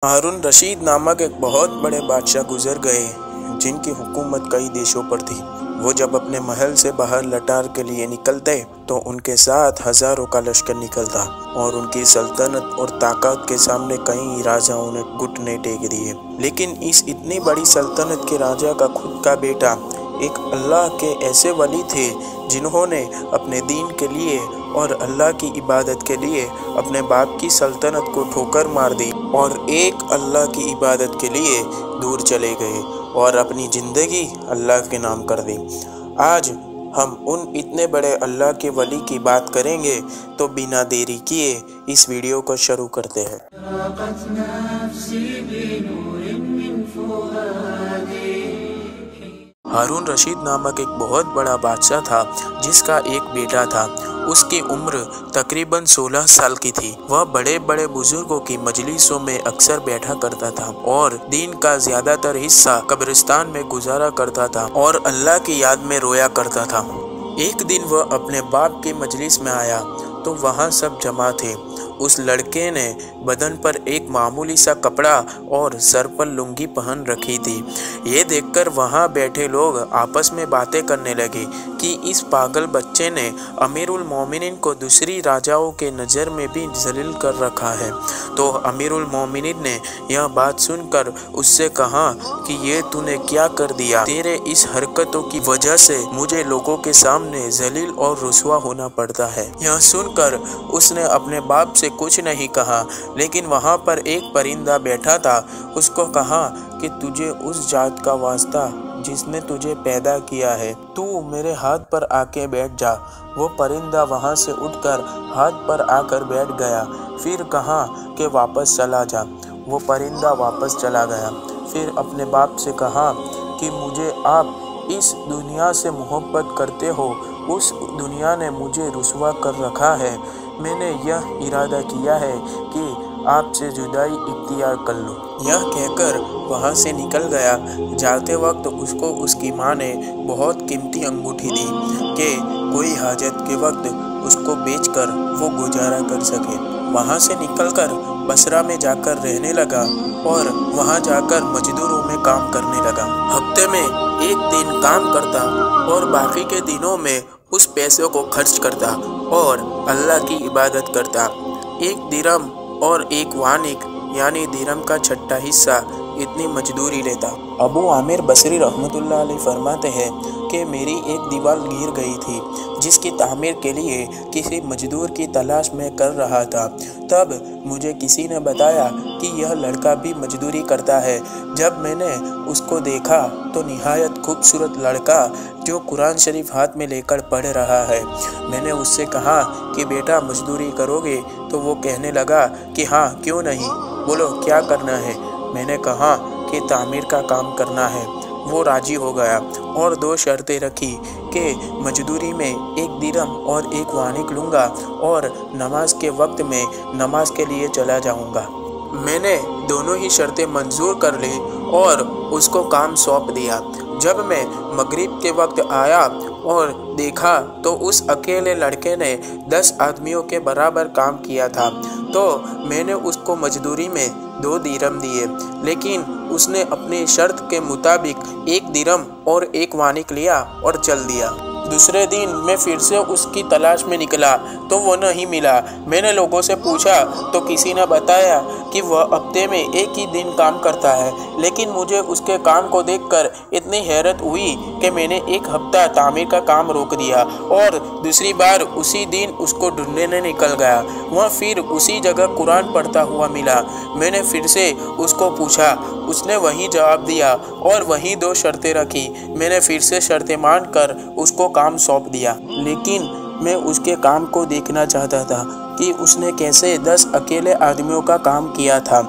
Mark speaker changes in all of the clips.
Speaker 1: हारून रशीद नामक एक बहुत बड़े बादशाह गुजर गए जिनकी हुकूमत कई देशों पर थी। वो जब अपने महल से बाहर लटार के लिए निकलते तो उनके साथ हजारों का लश्कर निकलता और उनकी सल्तनत और ताकत के सामने कई राजाओं ने घुटने टेक दिए। लेकिन इस इतनी बड़ी सल्तनत के राजा का खुद का बेटा एक अल्लाह के ऐसे वली थे जिन्होंने अपने दीन के लिए और अल्लाह की इबादत के लिए अपने बाप की सल्तनत को ठोकर मार दी और एक अल्लाह की इबादत के लिए दूर चले गए और अपनी ज़िंदगी अल्लाह के नाम कर दी। आज हम उन इतने बड़े अल्लाह के वली की बात करेंगे, तो बिना देरी किए इस वीडियो को शुरू करते हैं। हारून रशीद नामक एक बहुत बड़ा बादशाह था जिसका एक बेटा था। उसकी उम्र तकरीबन 16 साल की थी। वह बड़े बड़े बुजुर्गों की मजलिसों में अक्सर बैठा करता था और दिन का ज्यादातर हिस्सा कब्रिस्तान में गुजारा करता था और अल्लाह की याद में रोया करता था। एक दिन वह अपने बाप की मजलिस में आया तो वहाँ सब जमा थे। उस लड़के ने बदन पर एक मामूली सा कपड़ा और सर पर लुंगी पहन रखी थी। ये देखकर वहाँ बैठे लोग आपस में बातें करने लगे कि इस पागल बच्चे ने अमीरुल मोमिनीन को दूसरी राजाओं के नज़र में भी जलील कर रखा है। तो अमीरुल मोमिनीन ने यह बात सुनकर उससे कहा कि ये तूने क्या कर दिया? तेरे इस हरकतों की वजह से मुझे लोगों के सामने जलील और रुसवा होना पड़ता है। यह सुनकर उसने अपने बाप से कुछ नहीं कहा, लेकिन वहाँ पर एक परिंदा बैठा था। उसको कहा कि तुझे उस जात का वास्ता जिसने तुझे पैदा किया है, तू मेरे हाथ पर आके बैठ जा। वो परिंदा वहाँ से उठकर हाथ पर आकर बैठ गया। फिर कहा कि वापस चला जा। वो परिंदा वापस चला गया। फिर अपने बाप से कहा कि मुझे आप इस दुनिया से मोहब्बत करते हो, उस दुनिया ने मुझे रुसवा कर रखा है। मैंने यह इरादा किया है कि आपसे जुदाई इख्तियार कर लो। यह कहकर वहाँ से निकल गया। जाते वक्त उसको उसकी माँ ने बहुत कीमती अंगूठी दी कि कोई हाजत के वक्त उसको बेचकर वो गुजारा कर सके। वहाँ से निकलकर बसरा में जाकर रहने लगा और वहाँ जाकर मजदूरों में काम करने लगा। हफ्ते में एक दिन काम करता और बाकी के दिनों में उस पैसों को खर्च करता और अल्लाह की इबादत करता। एक दिरहम और एक वानिक यानी दिरहम का छठा हिस्सा इतनी मजदूरी लेता। अबू आमिर बसरी रहमतुल्लाह अलैह फरमाते हैं कि मेरी एक दीवार गिर गई थी जिसकी तामीर के लिए किसी मजदूर की तलाश में कर रहा था। तब मुझे किसी ने बताया कि यह लड़का भी मजदूरी करता है। जब मैंने उसको देखा तो निहायत खूबसूरत लड़का जो कुरान शरीफ हाथ में लेकर पढ़ रहा है। मैंने उससे कहा कि बेटा मजदूरी करोगे? तो वो कहने लगा कि हाँ, क्यों नहीं, बोलो क्या करना है। मैंने कहा कि तामीर का काम करना है। वो राजी हो गया और 2 शर्तें रखी कि मजदूरी में एक दिरहम और एक वानिक लूँगा और नमाज के वक्त में नमाज के लिए चला जाऊँगा। मैंने दोनों ही शर्तें मंजूर कर ली और उसको काम सौंप दिया। जब मैं मगरिब के वक्त आया और देखा तो उस अकेले लड़के ने 10 आदमियों के बराबर काम किया था। तो मैंने उसको मजदूरी में 2 दिरहम दिए, लेकिन उसने अपनी शर्त के मुताबिक 1 दिरहम और 1 वानिक लिया और चल दिया। दूसरे दिन मैं फिर से उसकी तलाश में निकला तो वो नहीं मिला। मैंने लोगों से पूछा तो किसी ने बताया कि वह हफ्ते में एक ही दिन काम करता है, लेकिन मुझे उसके काम को देखकर इतनी हैरत हुई कि मैंने 1 हफ्ता तामीर का काम रोक दिया और दूसरी बार उसी दिन उसको ढूंढने निकल गया। वह फिर उसी जगह कुरान पढ़ता हुआ मिला। मैंने फिर से उसको पूछा, उसने वही जवाब दिया और वही 2 शर्तें रखी। मैंने फिर से शर्तें मानकर उसको काम सौंप दिया, लेकिन मैं उसके काम को देखना चाहता था कि उसने कैसे 10 अकेले आदमियों का काम किया था।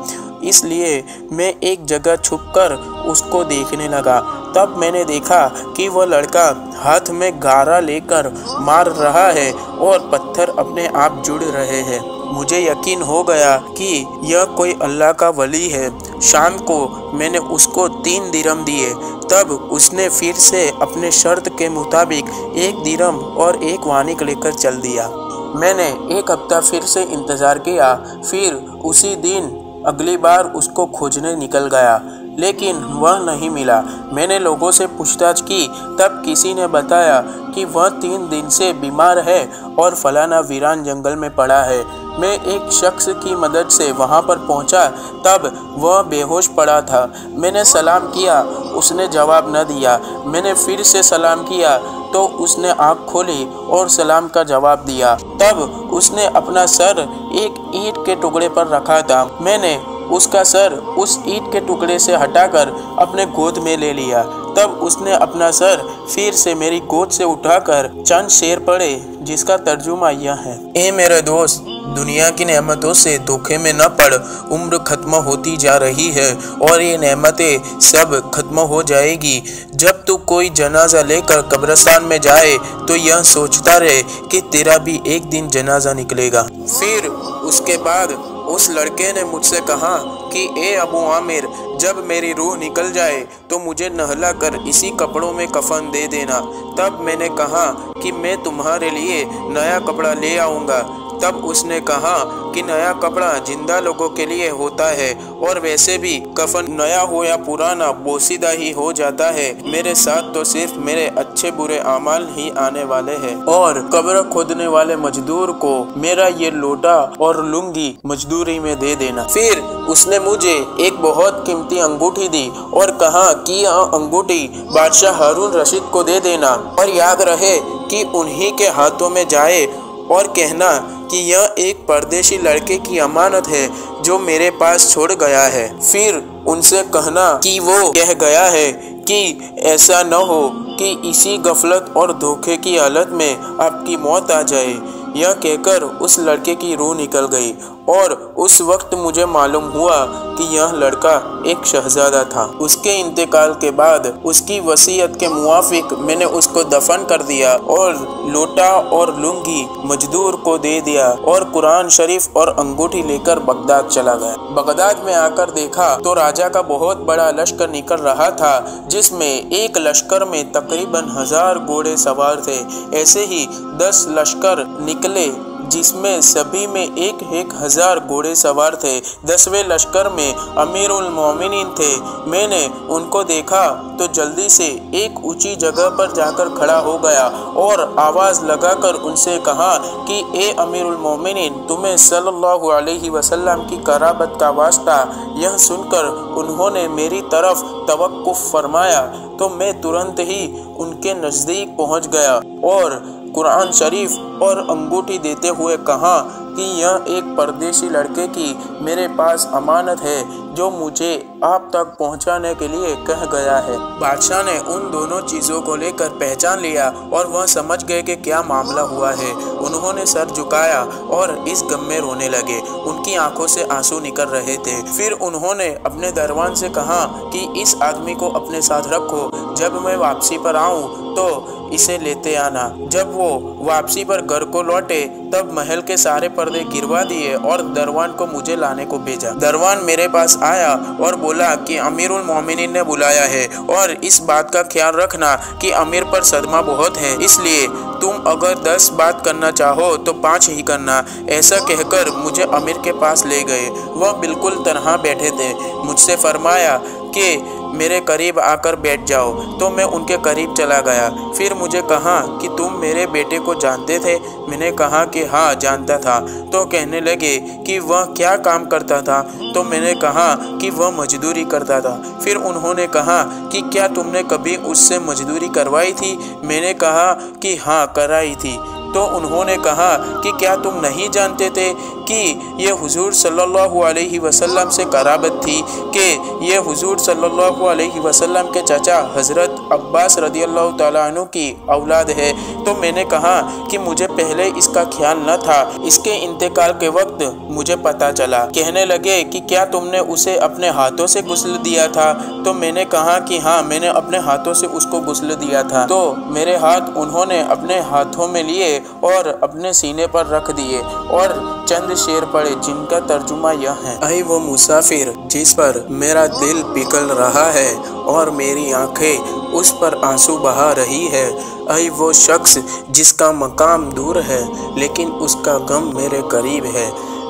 Speaker 1: इसलिए मैं एक जगह छुपकर उसको देखने लगा। तब मैंने देखा कि वह लड़का हाथ में गारा लेकर मार रहा है और पत्थर अपने आप जुड़ रहे हैं। मुझे यकीन हो गया कि यह कोई अल्लाह का वली है। शाम को मैंने उसको 3 दिरहम दिए। तब उसने फिर से अपने शर्त के मुताबिक 1 दिरहम और 1 वानिक लेकर चल दिया। मैंने 1 हफ्ता फिर से इंतज़ार किया। फिर उसी दिन अगली बार उसको खोजने निकल गया, लेकिन वह नहीं मिला। मैंने लोगों से पूछताछ की, तब किसी ने बताया कि वह 3 दिन से बीमार है और फलाना वीरान जंगल में पड़ा है। मैं एक शख्स की मदद से वहां पर पहुंचा, तब वह बेहोश पड़ा था। मैंने सलाम किया, उसने जवाब न दिया। मैंने फिर से सलाम किया तो उसने आँख खोली और सलाम का जवाब दिया। तब उसने अपना सर एक ईंट के टुकड़े पर रखा था। मैंने उसका सर उस ईंट के टुकड़े से हटाकर अपने गोद में ले लिया। तब उसने अपना सर फिर से मेरी गोद से उठाकर चंद शेर पढ़े, जिसका तर्जुमा यह है। ए मेरे दोस्त, दुनिया की नेमतों से धोखे में न पड़। उम्र खत्म होती जा रही है और ये नेमतें सब खत्म हो जाएगी। जब तू कोई जनाजा लेकर कब्रिस्तान में जाए तो यह सोचता रहे कि तेरा भी एक दिन जनाजा निकलेगा। फिर उसके बाद उस लड़के ने मुझसे कहा कि ए अबू आमिर, जब मेरी रूह निकल जाए तो मुझे नहला कर इसी कपड़ों में कफन दे देना। तब मैंने कहा कि मैं तुम्हारे लिए नया कपड़ा ले आऊँगा। तब उसने कहा कि नया कपड़ा जिंदा लोगों के लिए होता है और वैसे भी कफन नया हो या पुराना बोसीदा ही हो जाता है। मेरे साथ तो सिर्फ मेरे अच्छे बुरे अमाल ही आने वाले हैं और कब्र खोदने वाले मजदूर को मेरा ये लोटा और लुंगी मजदूरी में दे देना। फिर उसने मुझे एक बहुत कीमती अंगूठी दी और कहा कि यह अंगूठी बादशाह हारून रशीद को दे देना और याद रहे कि उन्हीं के हाथों में जाए और कहना कि यह एक परदेशी लड़के की अमानत है जो मेरे पास छोड़ गया है। फिर उनसे कहना कि वो कह गया है कि ऐसा न हो कि इसी गफलत और धोखे की हालत में आपकी मौत आ जाए। यह कहकर उस लड़के की रूह निकल गई और उस वक्त मुझे मालूम हुआ कि यह लड़का एक शहजादा था। उसके इंतकाल के बाद उसकी वसीयत के मुआफिक मैंने उसको दफन कर दिया और लोटा और लुंगी मजदूर को दे दिया और कुरान शरीफ और अंगूठी लेकर बगदाद चला गया। बगदाद में आकर देखा तो राजा का बहुत बड़ा लश्कर निकल रहा था, जिसमें एक लश्कर में तकरीबन 1000 घोड़े सवार थे। ऐसे ही 10 लश्कर निकले जिसमें सभी में एक 1000 घोड़े सवार थे। 10वें लश्कर में अमीरुल मोमिनीन थे। मैंने उनको देखा तो जल्दी से एक ऊंची जगह पर जाकर खड़ा हो गया और आवाज़ लगाकर उनसे कहा कि ए अमीरुल मोमिनीन, तुम्हें सल्लल्लाहु अलैहि वसल्लम की कराबत का वास्ता। यह सुनकर उन्होंने मेरी तरफ तवक्कुफ फरमाया तो मैं तुरंत ही उनके नज़दीक पहुंच गया और कुरान शरीफ और अंगूठी देते हुए कहा कि यह एक परदेशी लड़के की मेरे पास अमानत है जो मुझे आप तक पहुंचाने के लिए कह गया है। बादशाह ने उन दोनों चीज़ों को लेकर पहचान लिया और वह समझ गए कि क्या मामला हुआ है। उन्होंने सर झुकाया और इस गम में रोने लगे। उनकी आंखों से आंसू निकल रहे थे। फिर उन्होंने अपने दरबान से कहा कि इस आदमी को अपने साथ रखो, जब मैं वापसी पर आऊँ तो इसे लेते आना। जब वो वापसी पर घर को लौटे तब महल के सारे पर्दे गिरवा दिए और दरबान को मुझे लाने को भेजा। दरबान मेरे पास आया और बोला कि अमीरुल मोमिनीन ने बुलाया है और इस बात का ख्याल रखना कि अमीर पर सदमा बहुत है, इसलिए तुम अगर 10 बात करना चाहो तो 5 ही करना। ऐसा कहकर मुझे अमीर के पास ले गए। वह बिल्कुल तन्हा बैठे थे। मुझसे फरमाया कि मेरे करीब आकर बैठ जाओ, तो मैं उनके करीब चला गया। फिर मुझे कहा कि तुम मेरे बेटे को जानते थे? मैंने कहा कि हाँ जानता था। तो कहने लगे कि वह क्या काम करता था? तो मैंने कहा कि वह मजदूरी करता था। फिर उन्होंने कहा कि क्या तुमने कभी उससे मजदूरी करवाई थी? मैंने कहा कि हाँ कराई थी। तो उन्होंने कहा कि क्या तुम नहीं जानते थे कि ये हुजूर सल्लल्लाहु अलैहि वसल्लम से कराबत थी, कि ये हुजूर सल्लल्लाहु अलैहि वसल्लम के चाचा हज़रत अब्बास रदियल्लाहु ताला अन्हु की औलाद है। तो मैंने कहा कि मुझे पहले इसका ख्याल न था, इसके इंतकाल के वक्त मुझे पता चला। कहने लगे कि क्या तुमने उसे अपने हाथों से गुस्ल दिया था? तो मैंने कहा कि हाँ, मैंने अपने हाथों से उसको गुस्ल दिया था। तो मेरे हाथ उन्होंने अपने हाथों में लिए और अपने सीने पर रख दिए और चंद शेर पढ़े, जिनका तर्जुमा यह है। ऐ वो मुसाफिर जिस पर मेरा दिल पिघल रहा है और मेरी आंखें उस पर आंसू बहा रही है। ऐ वो शख्स जिसका मकाम दूर है लेकिन उसका गम मेरे करीब है।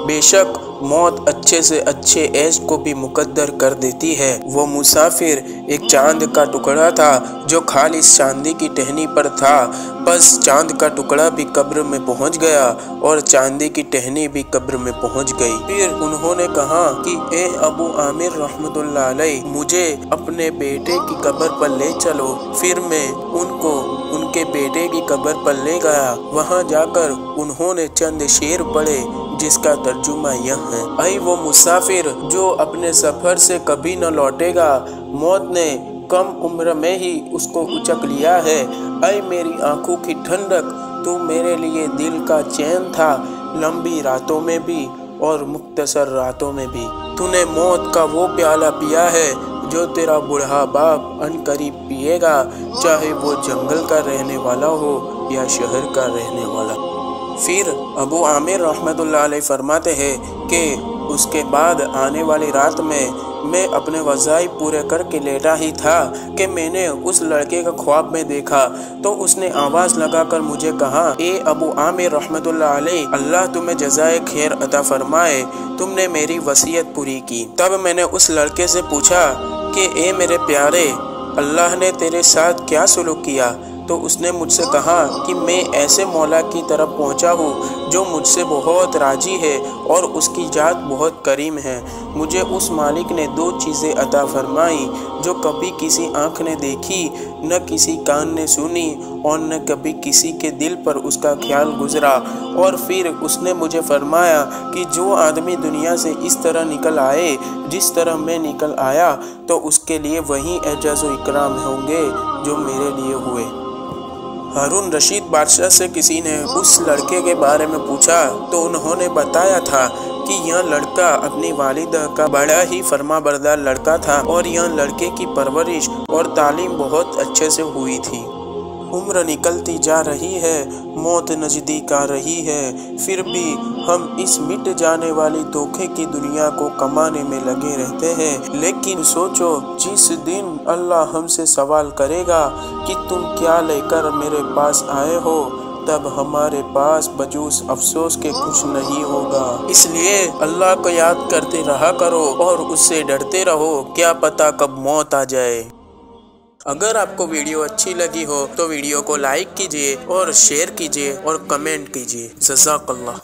Speaker 1: बेशक मौत अच्छे से अच्छे ऐश को भी मुकद्दर कर देती है। वो मुसाफिर एक चांद का टुकड़ा था जो खालिस चांदी की टहनी पर था। बस चांद का टुकड़ा भी कब्र में पहुंच गया और चांदी की टहनी भी कब्र में पहुंच गई। फिर उन्होंने कहा कि ए अबू आमिर रहमतुल्लाह अलैह, मुझे अपने बेटे की कब्र पर ले चलो। फिर मैं उनको उनके बेटे की कब्र पर ले गया। वहां जाकर उन्होंने चंद शेर पढ़े जिसका तर्जुमा यह है: ऐ वो मुसाफिर जो अपने सफर से कभी न लौटेगा, मौत ने कम उम्र में ही उसको उचक लिया है। ऐ मेरी आंखों की ठंडक, तू मेरे लिए दिल का चैन था, लंबी रातों में भी और मुख्तसर रातों में भी। तूने मौत का वो प्याला पिया है जो तेरा बूढ़ा बाप अनकरीब पिएगा, चाहे वो जंगल का रहने वाला हो या शहर का रहने वाला। फिर अबू आमिर रहमतुल्लाह अलैह फरमाते हैं कि उसके बाद आने वाली रात में मैं अपने वज़ाइफ पूरे करके लेटा ही था कि मैंने उस लड़के का ख्वाब में देखा। तो उसने आवाज़ लगाकर मुझे कहा, ए अबू आमिर रहमतुल्लाह अलैह, अल्लाह तुम्हें जज़ाए खैर अता फरमाए, तुमने मेरी वसीयत पूरी की। तब मैंने उस लड़के से पूछा कि ए मेरे प्यारे, अल्लाह ने तेरे साथ क्या सुलूक किया? तो उसने मुझसे कहा कि मैं ऐसे मौला की तरफ पहुंचा हूँ जो मुझसे बहुत राजी है और उसकी जात बहुत करीम है। मुझे उस मालिक ने दो चीज़ें अता फरमाई जो कभी किसी आँख ने देखी, न किसी कान ने सुनी और न कभी किसी के दिल पर उसका ख्याल गुजरा। और फिर उसने मुझे फरमाया कि जो आदमी दुनिया से इस तरह निकल आए जिस तरह मैं निकल आया, तो उसके लिए वही एजाज़ व इकराम होंगे जो मेरे लिए हुए। हारून रशीद बादशाह से किसी ने उस लड़के के बारे में पूछा तो उन्होंने बताया था कि यह लड़का अपनी वालिदा का बड़ा ही फरमाबरदार लड़का था और यह लड़के की परवरिश और तालीम बहुत अच्छे से हुई थी। उम्र निकलती जा रही है, मौत नज़दीक आ रही है, फिर भी हम इस मिट जाने वाली धोखे की दुनिया को कमाने में लगे रहते हैं। लेकिन सोचो, जिस दिन अल्लाह हमसे सवाल करेगा कि तुम क्या लेकर मेरे पास आए हो, तब हमारे पास बजूस अफसोस के कुछ नहीं होगा। इसलिए अल्लाह को याद करते रहा करो और उससे डरते रहो, क्या पता कब मौत आ जाए। अगर आपको वीडियो अच्छी लगी हो तो वीडियो को लाइक कीजिए और शेयर कीजिए और कमेंट कीजिए। जज़ाकल्लाह।